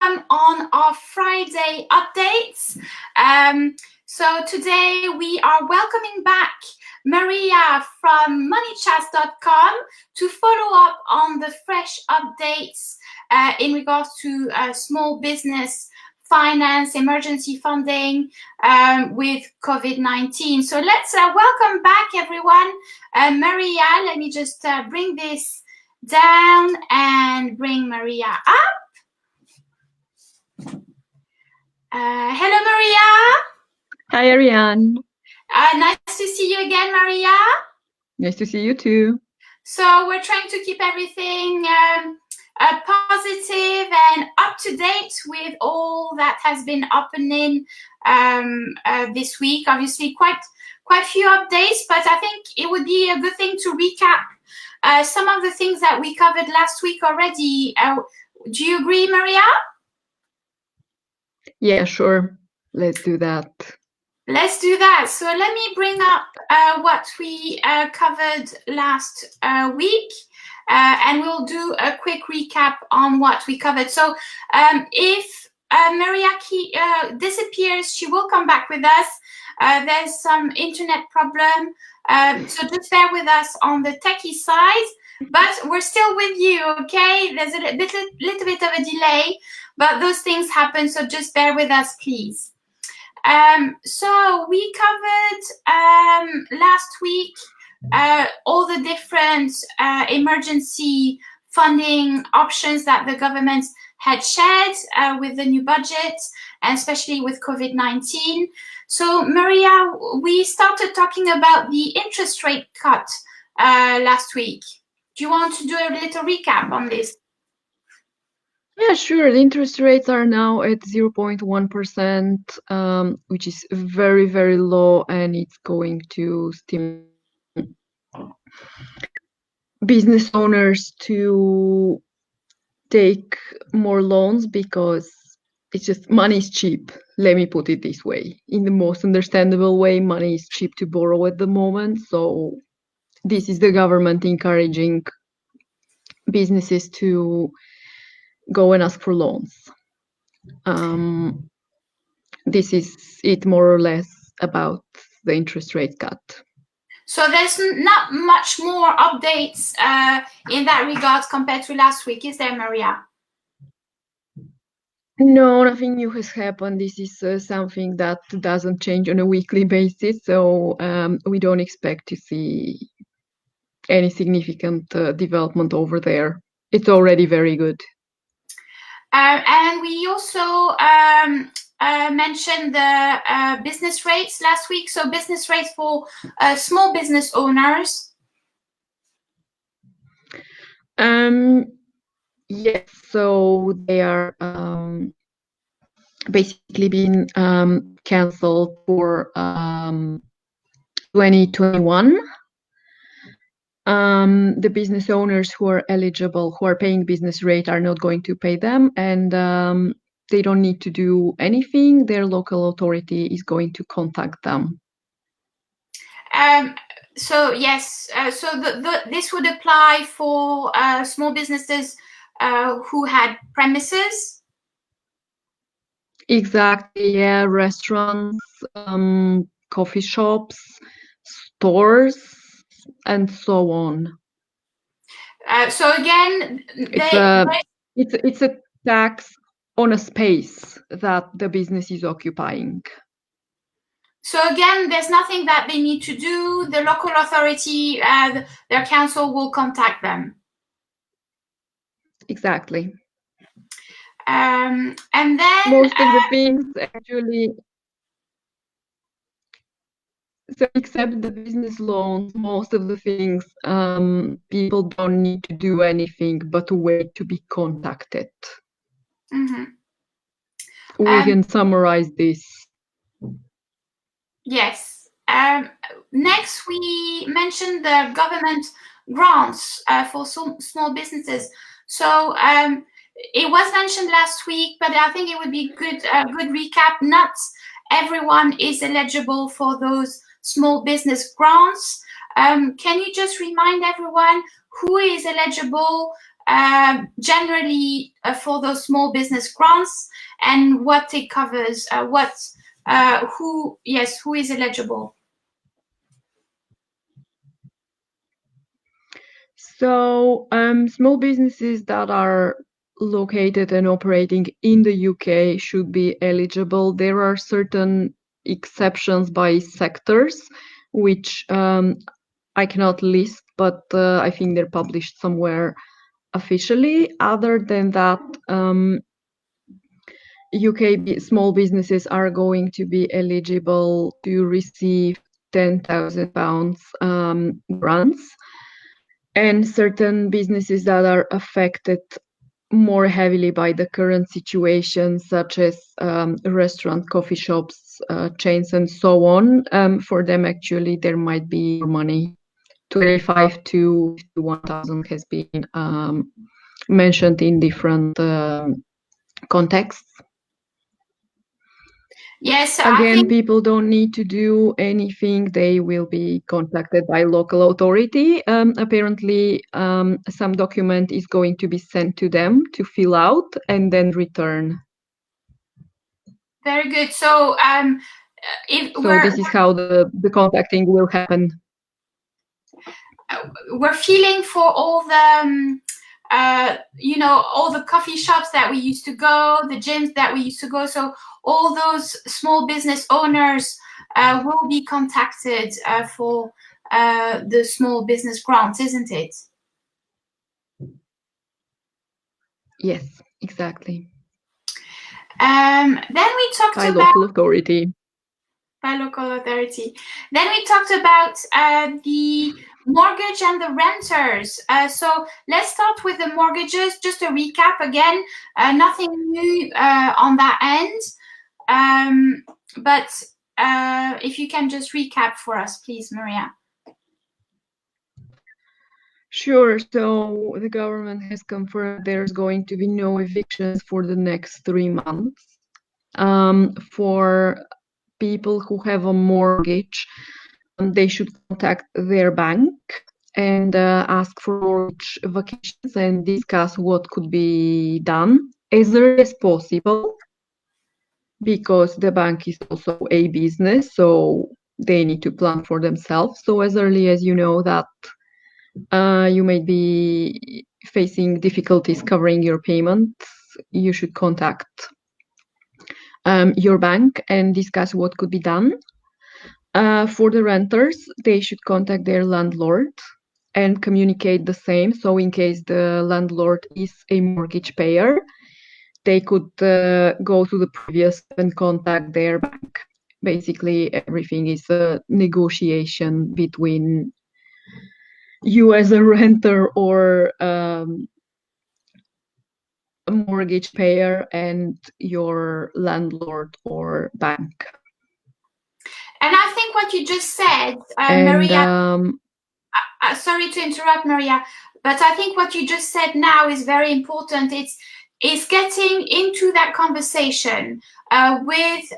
on our Friday updates. So today we are welcoming back Maria from moneychats.com to follow up on the fresh updates in regards to small business finance, emergency funding with COVID-19. So let's welcome back everyone. Maria, let me just bring this down and bring Maria up. Hello, Maria. Hi, Ariane. Nice to see you again, Maria. Nice to see you too. So we're trying to keep everything positive and up to date with all that has been happening this week. Obviously, quite few updates, but I think it would be a good thing to recap some of the things that we covered last week already. Do you agree, Maria? Yeah, sure. Let's do that. Let's do that. So let me bring up what we covered last week, and we'll do a quick recap on what we covered. So if Maria disappears, she will come back with us. There's some internet problem, so just bear with us on the techie side, but we're still with you, okay? There's a little bit of a delay, but those things happen, so just bear with us, please. So we covered last week all the different emergency funding options that the government had shared with the new budget, and especially with COVID-19. So Maria, we started talking about the interest rate cut last week. Do you want to do a little recap on this? Yeah, sure. The interest rates are now at 0.1%, which is very, very low, and it's going to stimulate business owners to take more loans because it's just money is cheap. Let me put it this way. In the most understandable way, money is cheap to borrow at the moment. So this is the government encouraging businesses to go and ask for loans. This is it more or less about the interest rate cut. So there's not much more updates in that regard compared to last week, is there, Maria? No, nothing new has happened. This is something that doesn't change on a weekly basis, so we don't expect to see any significant development over there. It's already very good. And we also mentioned the business rates last week. So business rates for small business owners. Yes, so they are basically been cancelled for 2021. The business owners who are eligible, who are paying business rate, are not going to pay them, and they don't need to do anything. Their local authority is going to contact them. So yes, so this would apply for small businesses who had premises. Exactly, yeah, restaurants, coffee shops, stores, and so on. So again, it's a tax on a space that the business is occupying. So again, there's nothing that they need to do. The local authority, their council will contact them. Exactly. And then most of the things actually, so except the business loans, most of the things people don't need to do anything but to wait to be contacted. Mm-hmm. We can summarize this. Yes. Next, we mentioned the government grants for small businesses. So it was mentioned last week, but I think it would be good recap. Not everyone is eligible for those small business grants. Can you just remind everyone who is eligible generally for those small business grants, and what it covers, who is eligible? So small businesses that are located and operating in the UK should be eligible. There are certain exceptions by sectors, which I cannot list, but I think they're published somewhere officially. Other than that, UK small businesses are going to be eligible to receive £10,000 grants, and certain businesses that are affected more heavily by the current situation, such as restaurant, coffee shops, chains, and so on. For them, actually, there might be more money. 25 to 1,000 has been mentioned in different contexts. Yes, Again, people don't need to do anything. They will be contacted by local authority. Apparently, some document is going to be sent to them to fill out and then return. Very good. So, this is how the contacting will happen. We're feeling for all the all the coffee shops that we used to go, the gyms that we used to go. So all those small business owners will be contacted for the small business grants, isn't it? Yes, exactly. Then we talked by about local authority. By local authority. Then we talked about the mortgage and the renters. So let's start with the mortgages. Just a recap again, nothing new on that end. But if you can just recap for us, please, Maria. Sure. So the government has confirmed there's going to be no evictions for the next 3 months. For people who have a mortgage, they should contact their bank and ask for mortgage vacations and discuss what could be done as early as possible, because the bank is also a business, so they need to plan for themselves. So as early as you know that you may be facing difficulties covering your payments, you should contact your bank and discuss what could be done. For the renters, they should contact their landlord and communicate the same. So in case the landlord is a mortgage payer, they could go to the previous and contact their bank. Basically, everything is a negotiation between you as a renter or a mortgage payer and your landlord or bank. And I think what you just said, Maria, sorry to interrupt, Maria, but I think what you just said now is very important. It's getting into that conversation with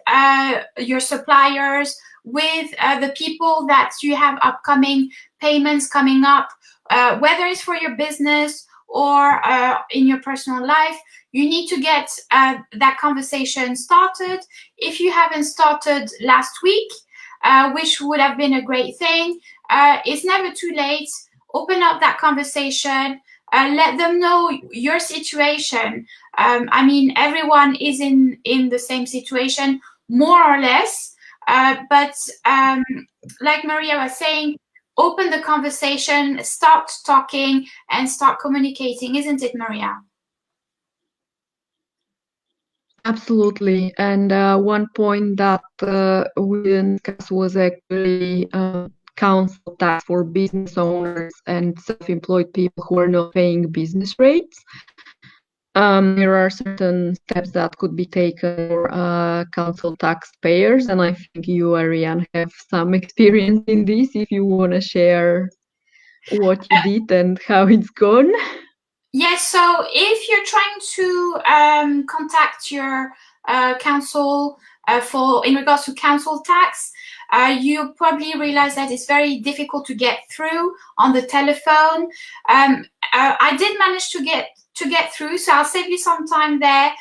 your suppliers, with the people that you have upcoming payments coming up, whether it's for your business or in your personal life. You need to get that conversation started. If you haven't started last week, which would have been a great thing, it's never too late. Open up that conversation. Let them know your situation. I mean, everyone is in the same situation, more or less. But like Maria was saying, open the conversation, start talking, and start communicating, isn't it, Maria? Absolutely. And one point that we didn't discuss was actually council tax for business owners and self-employed people who are not paying business rates. There are certain steps that could be taken for council taxpayers, and I think you, Ariane, have some experience in this. If you want to share what you did and how it's gone. Yes, so if you're trying to contact your council in regards to council tax, you probably realize that it's very difficult to get through on the telephone. I did manage to get through, so I'll save you some time there.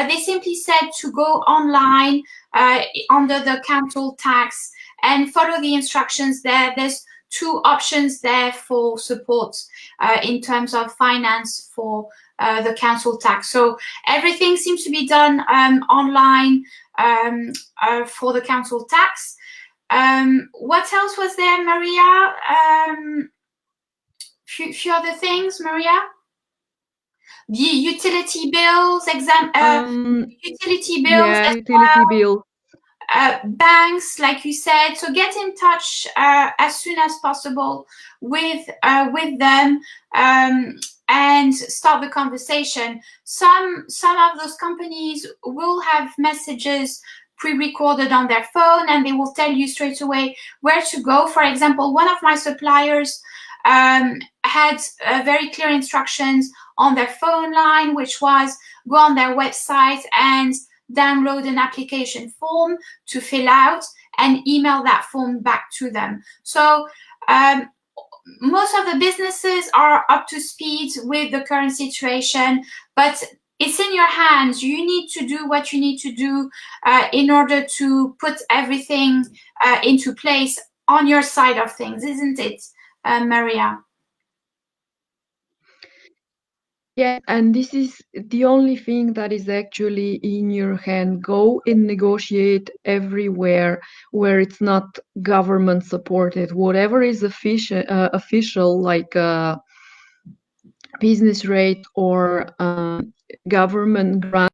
They simply said to go online under the council tax and follow the instructions there. There's two options there for support in terms of finance for the council tax. So everything seems to be done online for the council tax. What else was there, Maria? Few other things, Maria? The utility bills, utility bills, yeah, utility bill. banks, like you said. So get in touch as soon as possible with them and start the conversation. Some of those companies will have messages pre-recorded on their phone, and they will tell you straight away where to go. For example, one of my suppliers had very clear instructions on their phone line, which was go on their website and download an application form to fill out and email that form back to them. So most of the businesses are up to speed with the current situation, but it's in your hands. You need to do what you need to do in order to put everything into place on your side of things, isn't it, Maria? Yeah, and this is the only thing that is actually in your hand. Go and negotiate everywhere where it's not government supported. Whatever is official, like business rate or government grant